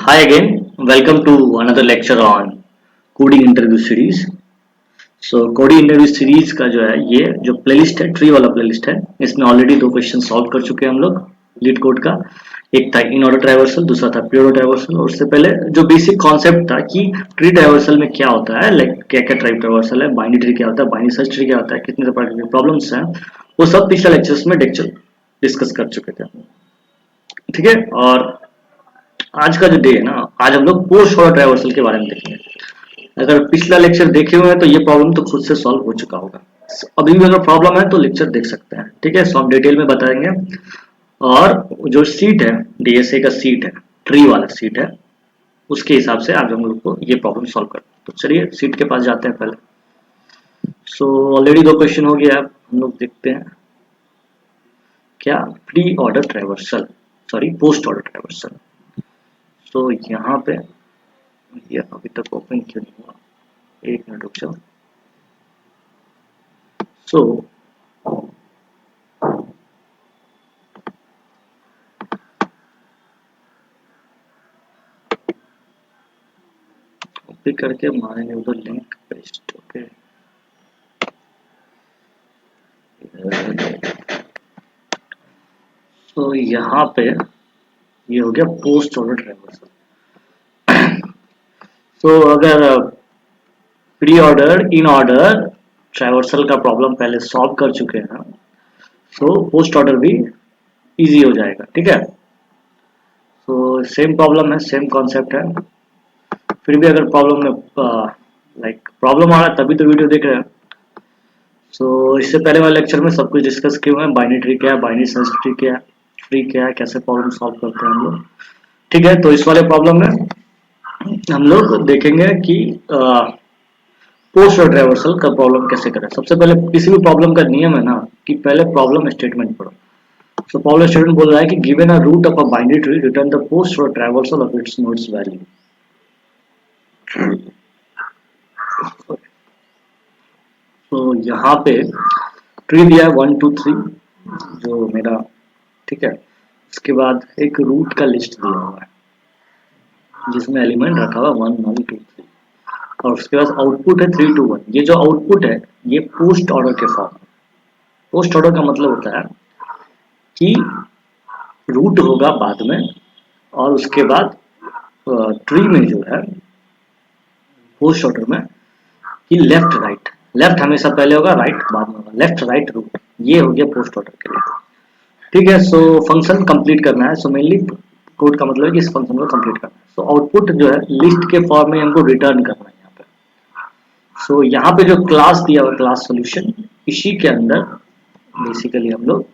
Hi again, welcome to another lecture on coding interview series. Coding interview series का जो है ये जो प्लेलिस्ट है ट्री वाला प्लेलिस्ट है, इसमें ऑलरेडी दो क्वेश्चन सॉल्व कर चुके हैं हम लोग लीड कोड का। एक था इन ऑर्डर ट्रावर्सल, दूसरा था प्री ऑर्डर ट्रावर्सल। और उससे पहले जो बेसिक कॉन्सेप्ट था कि ट्री ट्रावर्सल में क्या होता है, लाइक क्या क्या ट्राइब ट्रावर्सल है, बाइनरी ट्री क्या होता है, बाइनरी सर्च ट्री क्या होता है, कितने प्रकार के प्रॉब्लम्स हैं, वो सब पिछले लेक्चर्स में डिस्कस कर चुके थे। ठीक है, और आज का जो डे है ना, आज हम लोग पोस्ट ऑर्डर ट्रावर्सल के बारे में देखेंगे। अगर पिछला लेक्चर देखे हुए हैं तो ये प्रॉब्लम तो खुद से सॉल्व हो चुका होगा। अभी भी अगर प्रॉब्लम है तो लेक्चर देख सकते हैं। ठीक है, सो हम डिटेल में बताएंगे। और जो सीट है, डीएसए का सीट है, ट्री वाला सीट है, उसके हिसाब से आज हम लोग को ये प्रॉब्लम सॉल्व करते हैं। तो चलिए सीट के पास जाते हैं पहले। सो ऑलरेडी दो क्वेश्चन हो गया, हम लोग देखते हैं क्या pre order traversal, sorry post order traversal. तो यहाँ पे ये अभी तक ओपन क्यों नहीं हुआ, एक मिनट रुक जाओ। सो कॉपी करके मारेंगे उधर लिंक पेस्ट। ओके, तो यहाँ पे ये हो गया पोस्ट ऑर्डर ट्रावर्सल। तो अगर pre order in order traversal का प्रॉब्लम पहले सॉल्व कर चुके हैं तो पोस्ट ऑर्डर भी इजी हो जाएगा। ठीक है, तो सेम प्रॉब्लम है, सेम कॉन्सेप्ट है। फिर भी अगर प्रॉब्लम में लाइक प्रॉब्लम आ रहा है तभी तो वीडियो देख रहे हैं। सो इससे पहले वाले लेक्चर में सब कुछ डिस्कस किए हुए हैं, बाइनरी ट्री क्या है, बाइनरी सर्च ट्री क्या है, ट्री क्या है, कैसे प्रॉब्लम सॉल्व करते हैं हम लोग। ठीक है, तो इस वाले प्रॉब्लम में हम लोग देखेंगे कि पोस्ट और ट्रावर्सल का प्रॉब्लम कैसे करें। सबसे पहले किसी भी प्रॉब्लम का नियम है ना कि पहले प्रॉब्लम स्टेटमेंट पढ़ो। सो प्रॉब्लम स्टेटमेंट बोल रहा है कि given a root of a binary tree return the post और traversal of its nodes value. तो यहाँ पे ट्री दिया है 1 2 3 जो मेरा, ठीक है। उसके बाद एक रूट का लिस्ट दिया हुआ है जिसमें एलिमेंट रखा हुआ 1 1 2 3 और उसके बाद आउटपुट है 3 2 1। ये जो आउटपुट है ये पोस्ट ऑर्डर के फॉर्म। पोस्ट ऑर्डर का मतलब होता है कि रूट होगा बाद में और उसके बाद ट्री में जो है पोस्ट ऑर्डर में कि लेफ्ट राइट, लेफ्ट हमेशा पहले होगा, राइट बाद में होगा, लेफ्ट राइट रूट। ये हो गया पोस्ट ऑर्डर के लिए। ठीक है, सो फंक्शन कंप्लीट करना है। सो मेनली कोड का मतलब है कि इस फंक्शन को कंप्लीट करना है। सो आउटपुट जो है लिस्ट के फॉर्म में हमको रिटर्न करना है यहाँ पे। सो यहाँ पे जो क्लास दिया हुआ क्लास सॉल्यूशन, इसी के अंदर बेसिकली हम लोग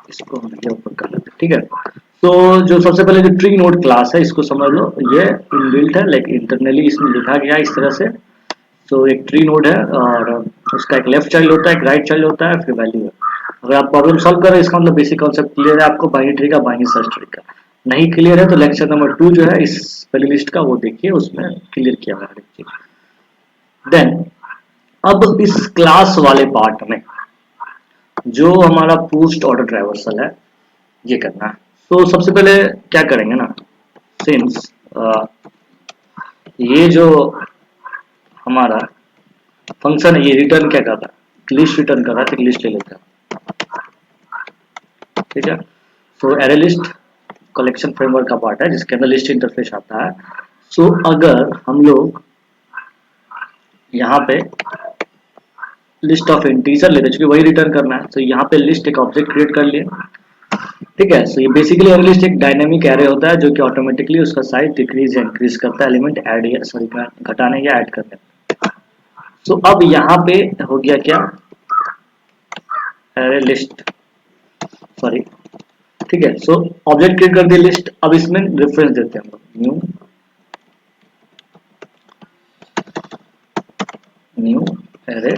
इसको हम ऊपर कर लेते हैं। ठीक है, तो जो सबसे पहले जो ट्री नोड क्लास है इसको समझ लो, ये इनबिल्ट है, लाइक इंटरनली इसमें लिखा गया इस तरह से। तो एक ट्री नोड है और उसका एक लेफ्ट चाइल्ड होता है, एक राइट चाइल्ड होता है, फिर वैल्यू है। अगर आप प्रॉब्लम सॉल्व कर रहे हैं इसका मतलब बेसिक कॉन्सेप्ट क्लियर है आपको बाइनरी ट्री का, बाइनरी सर्च ट्री का। नहीं क्लियर है तो लेक्चर नंबर 2 जो है इस पहली लिस्ट का वो देखिए, उसमें क्लियर किया हुआ है। देन अब इस क्लास वाले पार्ट में जो हमारा पोस्ट ऑर्डर ट्रावर्सल है ये करना है। तो सबसे पहले क्या करेंगे ना, सिंस ये जो हमारा फंक्शन है ये रिटर्न क्या कर रहा है, लिस्ट रिटर्न कर रहा है, तो लिस्ट ले लेते हैं। ठीक है, तो एरे लिस्ट कलेक्शन फ्रेमवर्क का पार्ट है जिसके अंदर लिस्ट इंटरफेस आता है। सो अगर हम लोग यहाँ पे लिस्ट ऑफ इंटीजर लेते हैं, वही रिटर्न करना है, तो यहाँ पे लिस्ट एक ऑब्जेक्ट क्रिएट कर लिए। ठीक है, सो ये बेसिकली एरे लिस्ट एक डायनेमिक एरे होता है जो कि ऑटोमेटिकली उसका साइज डिक्रीज या इंक्रीज करता है एलिमेंट ऐड या सॉरी घटाने या ऐड करने। सो अब यहाँ पे हो गया क्या, एरे लिस्ट, सॉरी। ठीक है, सो ऑब्जेक्ट क्रिएट कर दिया लिस्ट। अब इसमें रेफरेंस देते हैं हम लोग, न्यू एरे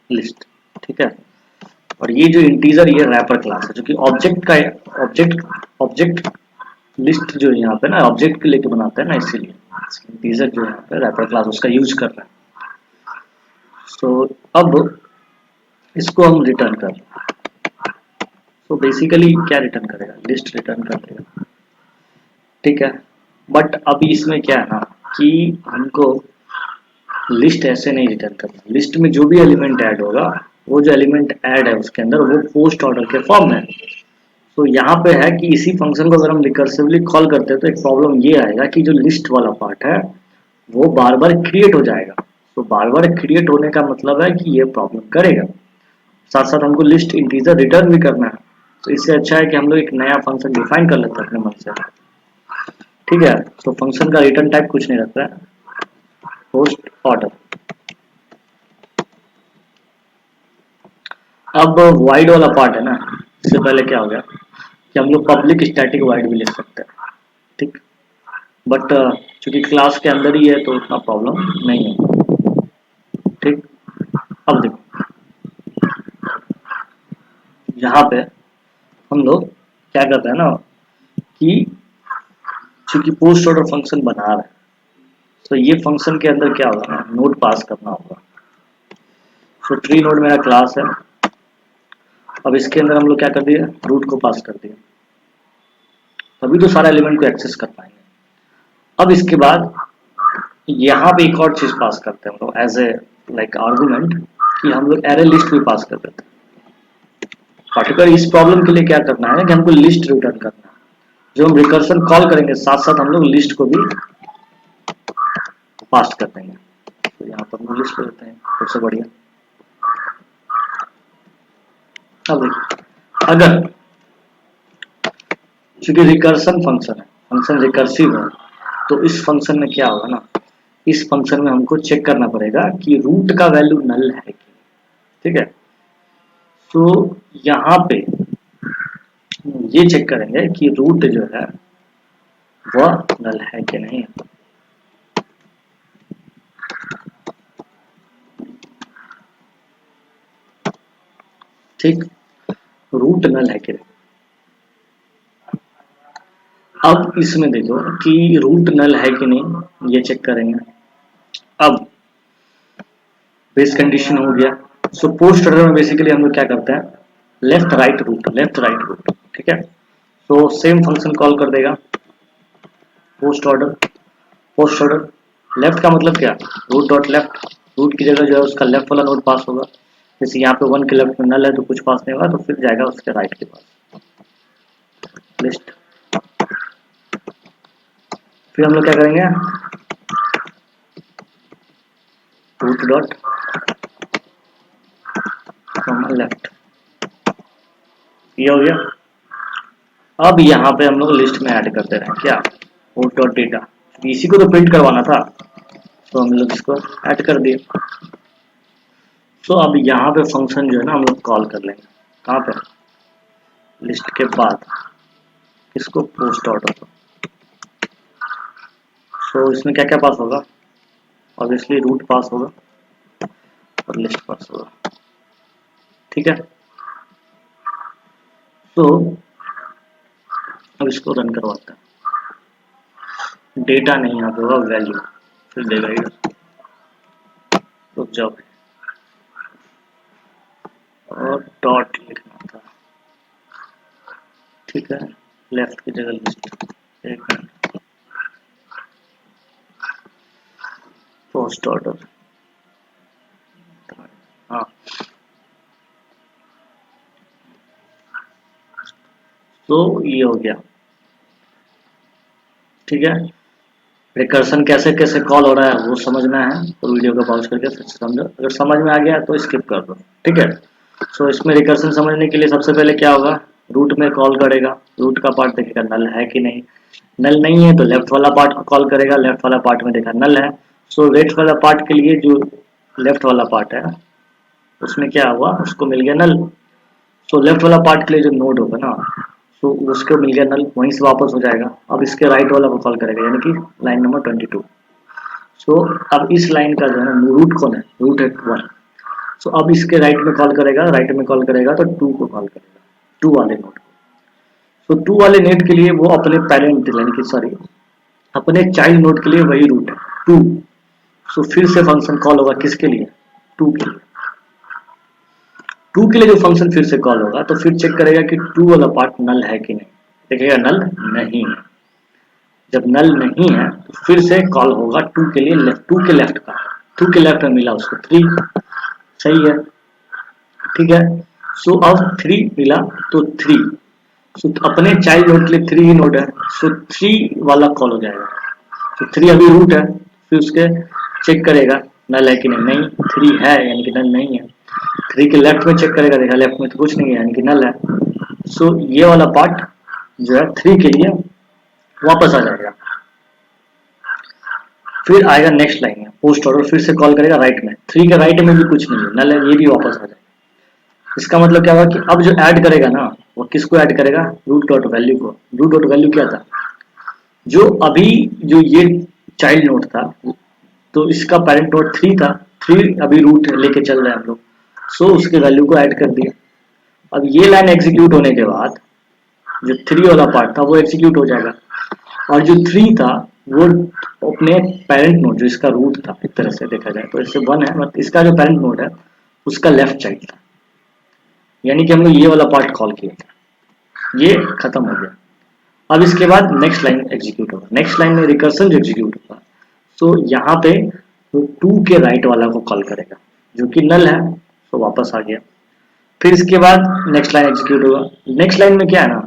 लिस्ट। ठीक है, और ये जो इंटीजर ये रैपर क्लास है जो कि ऑब्जेक्ट का ऑब्जेक्ट लिस्ट जो यहाँ पे ना ऑब्जेक्ट के लेके बनाते हैं ना, इसीलिए इंटीजर जो यहाँ पे रैपर क्लास उसका यूज कर रहा है। सो अब इसको हम रिटर्न कर, तो बेसिकली क्या रिटर्न करेगा, लिस्ट रिटर्न कर देगा। ठीक है। बट अभी इसमें क्या है ना कि हमको लिस्ट ऐसे नहीं रिटर्न करना। लिस्ट में जो भी एलिमेंट ऐड होगा, वो जो एलिमेंट ऐड है उसके अंदर वो पोस्ट ऑर्डर के फॉर्म में है। तो यहाँ पे है कि इसी फंक्शन को अगर हम रिकर्सिवली कॉल करते हैं तो एक प्रॉब्लम ये आएगा कि जो लिस्ट वाला पार्ट है वो बार बार क्रिएट हो जाएगा। तो बार बार क्रिएट होने का मतलब है कि ये प्रॉब्लम करेगा। साथ साथ हमको लिस्ट इंटीजर रिटर्न भी करना है। तो इससे अच्छा है कि हम लोग एक नया फंक्शन डिफाइन कर लेते हैं अपने मन से। ठीक है। तो फंक्शन का रिटर्न टाइप कुछ नहीं रखता है, पोस्ट ऑर्डर। अब वाइड वाला पार्ट है ना, इससे पहले क्या हो गया कि हम लोग पब्लिक स्टैटिक वाइड भी लिख सकते हैं। ठीक। बट चूंकि क्लास के अंदर ही है तो उतना प्रॉब्लम नहीं है। ठीक। अब देखो यहाँ पे हम लोग क्या करते हैं ना कि चूंकि पोस्ट ऑर्डर फंक्शन बना रहे हैं तो ये फंक्शन के अंदर क्या होगा ना, नोड पास करना होगा। तो ट्री नोड मेरा क्लास है। अब इसके अंदर हम लोग क्या कर दिए, रूट को पास कर दिए, तभी तो सारा एलिमेंट को एक्सेस कर पाएंगे। अब इसके बाद यहाँ पे एक और चीज पास करते हैं हम लोग एज ए लाइक आर्गुमेंट, कि हम लोग एरे लिस्ट भी पास कर देते हैं। पर्टिकुलर इस प्रॉब्लम के लिए क्या करना है कि हमको लिस्ट रिटर्न करना है। जो हम रिकर्सन कॉल करेंगे साथ साथ हम लोग लिस्ट को भी पास कर देंगे। तो यहाँ पर हम लिस्ट कर देते हैं, सबसे बढ़िया। अब देखिए, अगर चूंकि रिकर्सन फंक्शन है, फंक्शन रिकर्सिव है, तो इस फंक्शन में क्या होगा ना, इस फंक्शन में हमको चेक करना पड़ेगा कि रूट का वैल्यू नल है कि, ठीक है। तो यहाँ पे ये चेक करेंगे कि रूट जो है वह नल है कि नहीं। ठीक। रूट नल है कि नहीं। अब इसमें देखो कि रूट नल है कि नहीं, ये चेक करेंगे। अब बेस कंडीशन हो गया। सो पोस्ट ऑर्डर में बेसिकली हम लोग क्या करते हैं, left right root, left right root. ठीक है। तो सेम फंक्शन कॉल कर देगा post order. Post order left का मतलब क्या, रूट डॉट लेफ्ट। रूट की जगह जो है उसका लेफ्ट वाला नोड पास होगा। जैसे यहाँ पे 1 के लेफ्ट में नल है तो कुछ पास नहीं होगा, तो फिर जाएगा उसके राइट के पास लिस्ट। फिर हम लोग क्या करेंगे, रूट डॉट लेफ्ट। ये हो गया। अब यहाँ पे हम लोग लिस्ट में ऐड करते रहे क्या, रूट डॉट डेटा। इसी को तो प्रिंट करवाना था, तो हम लोग इसको ऐड कर दिए। तो अब यहाँ पे फंक्शन जो है ना हम लोग कॉल कर लेंगे, कहाँ पे, लिस्ट के बाद इसको पोस्ट ऑर्डर को। सो इसमें क्या क्या पास होगा, ऑब्वियसली रूट पास होगा और लिस्ट पास होगा। ठीक है। तो अब इसको रन करवाते हैं। डेटा नहीं यहाँ पे होगा, वैल्यू फिर देगा ये। रुक जाओ, और डॉट लिखना था। ठीक है। लेफ्ट की जगह लिस्ट। एक मिनट, पोस्ट ऑर्डर। हाँ। तो ये हो गया। ठीक है। रिकर्सन कैसे कैसे कॉल हो रहा है वो समझना है तो वीडियो को पॉज करके फिर से समझो। अगर समझ में आ गया तो स्किप कर दो। ठीक है। सो इसमें रिकर्सन समझने के लिए सबसे पहले क्या होगा, रूट में कॉल करेगा, रूट का पार्ट देखेगा नल है कि नहीं। नल नहीं है तो लेफ्ट वाला पार्ट को कॉल करेगा, लेफ्ट वाला पार्ट में देखा नल है। सो लेफ्ट वाला पार्ट के लिए जो लेफ्ट वाला पार्ट है उसमें क्या हुआ, उसको मिल गया नल। सो लेफ्ट वाला पार्ट के लिए जो नोड होगा ना, तो उसको मिल गया नल, वहीं से वापस हो जाएगा। अब इसके राइट वाला को कॉल करेगा, यानी कि लाइन नंबर 22। सो अब इस लाइन का जो है ना रूट कौन है, रूट है 1। सो अब इसके राइट में कॉल करेगा, राइट में कॉल करेगा तो 2 को कॉल करेगा, 2 वाले नोड को। सो 2 वाले नेट के लिए वो अपने पेरेंट यानी कि सॉरी अपने चाइल्ड नोड के लिए वही रूट है 2। सो फिर से फंक्शन कॉल होगा किसके लिए, 2 के लिए। 2 के लिए जो फंक्शन फिर से कॉल होगा तो फिर चेक करेगा कि 2 वाला पार्ट नल है कि नहीं, देखेगा नल नहीं है। जब नल नहीं है तो फिर से कॉल होगा 2 के लिए, लेफ्ट 2 के लेफ्ट का, 2 के लेफ्ट में मिला उसको 3, सही है, ठीक है। सो अब 3 मिला तो 3, सो अपने चाइल्ड नोड के लिए 3 ही नोड है, सो 3 वाला कॉल हो जाएगा। तो 3 अभी रूट है, फिर उसके चेक करेगा नल है कि नहीं, नहीं 3 है यानी कि नल नहीं है। 3 के लेफ्ट में चेक करेगा, देखा लेफ्ट में तो कुछ नहीं है यानी कि नल है। सो ये वाला पार्ट जो है 3 के लिए वापस आ जाएगा। फिर आएगा नेक्स्ट लाइन में पोस्ट ऑर्डर, फिर से कॉल करेगा राइट में, 3 के राइट में भी कुछ नहीं है, नल है, ये भी वापस आ जाएगा। इसका मतलब क्या हुआ कि अब जो ऐड करेगा ना वो किसको ऐड करेगा, रूट डॉट वैल्यू को। रूट डॉट वैल्यू क्या था, जो अभी जो ये चाइल्ड नोड था तो इसका पेरेंट नोड 3 था, 3 अभी रूट लेके चल रहे हैं हम लोग, सो उसके वैल्यू को ऐड कर दिया। अब ये लाइन एग्जीक्यूट होने के बाद जो 3 वाला पार्ट था वो एग्जीक्यूट हो जाएगा, और जो 3 था वो अपने पेरेंट नोड जो इसका रूट था, एक तरह से देखा जाए तो इससे 1 है, मतलब इसका जो पेरेंट नोड है उसका लेफ्ट चाइल्ड था, यानी कि हम लोग ये वाला पार्ट कॉल किया था, ये खत्म हो गया। अब इसके बाद नेक्स्ट लाइन एग्जीक्यूट होगा, नेक्स्ट लाइन में रिकर्सन जो एग्जीक्यूट होगा, तो यहाँ पे वो 2 के राइट वाला को कॉल करेगा जो कि नल है, तो वापस आ गया। फिर इसके बाद नेक्स्ट लाइन एग्जीक्यूट होगा, नेक्स्ट लाइन में क्या है ना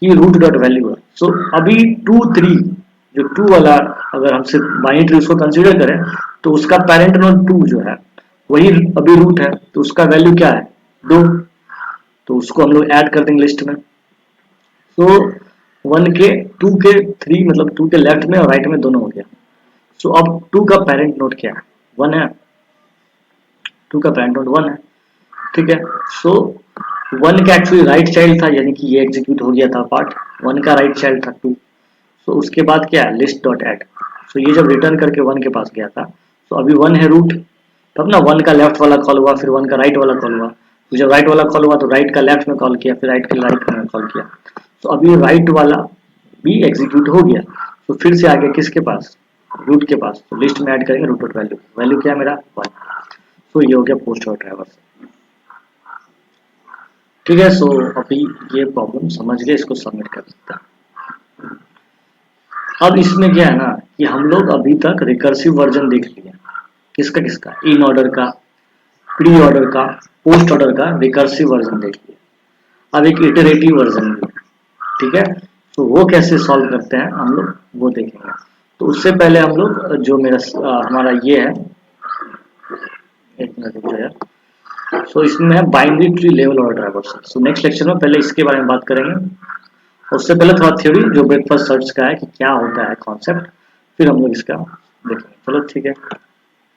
कि रूट डॉट वैल्यू है, सो अभी 2 3 जो 2 वाला अगर हमसे बाइनरी ट्री उसको कंसीडर करें तो उसका पेरेंट नोड 2 जो है वही अभी रूट है, तो उसका वैल्यू क्या है 2, तो उसको हम लोग ऐड कर देंगे लिस्ट में। तो 1 के 2 के 3 मतलब 2 के लेफ्ट में और राइट में दोनों हो गया। सो अब 2 का पेरेंट नोड क्या है 1 है, 2 का पेरेंट नोड 1 है, ठीक है। सो 1 का एक्चुअली राइट चाइल्ड था, यानी कि ये एग्जीक्यूट हो गया था पार्ट, 1 का राइट चाइल्ड था 2। सो उसके बाद क्या है लिस्ट डॉट ऐड, सो ये जब रिटर्न करके 1 के पास गया था तो अभी 1 है रूट, तब ना 1 का लेफ्ट वाला कॉल हुआ, फिर 1 का राइट वाला कॉल हुआ, तो जब राइट वाला कॉल हुआ तो राइट का लेफ्ट में कॉल किया, फिर राइट के राइट में कॉल किया, तो अभी राइट वाला भी एग्जीक्यूट हो गया। तो फिर से आगे किसके पास रूट के पास, तो लिस्ट में ऐड करेंगे रूट डॉट वैल्यू, वैल्यू क्या है मेरा 1, तो ये हो गया पोस्ट और ड्राइवर से, ठीक है। सो अभी ये प्रॉब्लम समझ गए, इसको सबमिट कर सकते हैं। अब इसमें क्या है ना कि हम लोग अभी तक रिकर्सिव वर्जन देख लिया, किसका किसका, इन ऑर्डर का, प्री ऑर्डर का, पोस्ट ऑर्डर का रिकर्सिव वर्जन देख लिया। अब एक इटरेटिव वर्जन भी, ठीक है, तो वो कैसे सॉल्व करते हैं हम लोग वो देखेंगे। तो उससे पहले हम लोग जो मेरा हमारा ये है, एक मिनट रुक जाओ यार, सो इसमें है binary tree level order drivers. So next lecture में पहले इसके बारे में बात करेंगे, उससे पहले थोड़ा थ्योरी जो ब्रेकफास्ट सर्च का है कि क्या होता है कॉन्सेप्ट, फिर हम लोग इसका देखेंगे। चलो ठीक है।